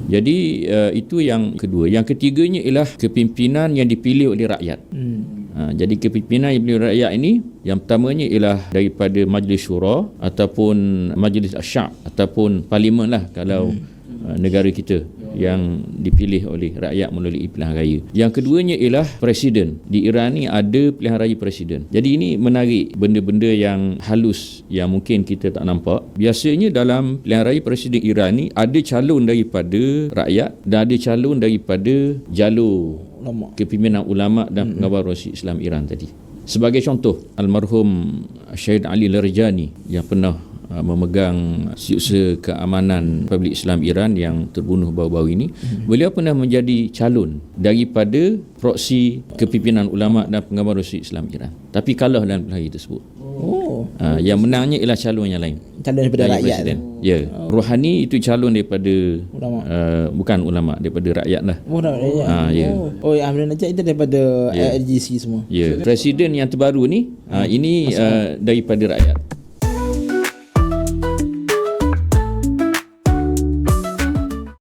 Jadi itu yang kedua. Yang ketiganya ialah kepimpinan yang dipilih oleh rakyat. Jadi kepimpinan yang dipilih oleh rakyat ini, yang pertamanya ialah daripada Majlis Syura ataupun Majlis Asy'ab ataupun Parlimen lah kalau negara kita yang dipilih oleh rakyat melalui pilihan raya. Yang keduanya ialah Presiden. Di Iran ni ada pilihan raya Presiden. Jadi ini menarik, benda-benda yang halus yang mungkin kita tak nampak. Biasanya dalam pilihan raya Presiden Iran ni ada calon daripada rakyat dan ada calon daripada jalur kepimpinan ulama dan pengawal Rasi Islam Iran tadi. Sebagai contoh, almarhum Syahid Ali Larijani yang pernah memegang siusa keamanan Republik Islam Iran yang terbunuh baru-baru ini, beliau pernah menjadi calon daripada proksi kepimpinan ulama dan pengawal Rasi Islam Iran, tapi kalah dalam pilihan raya tersebut. Yang menangnya ialah calon yang lain, calon daripada rakyat. Rohani itu calon daripada ulama. Bukan ulama, daripada rakyat lah. Rakyat. Ahmad Najat itu daripada LGC semua. Presiden yang terbaru ni ini daripada rakyat.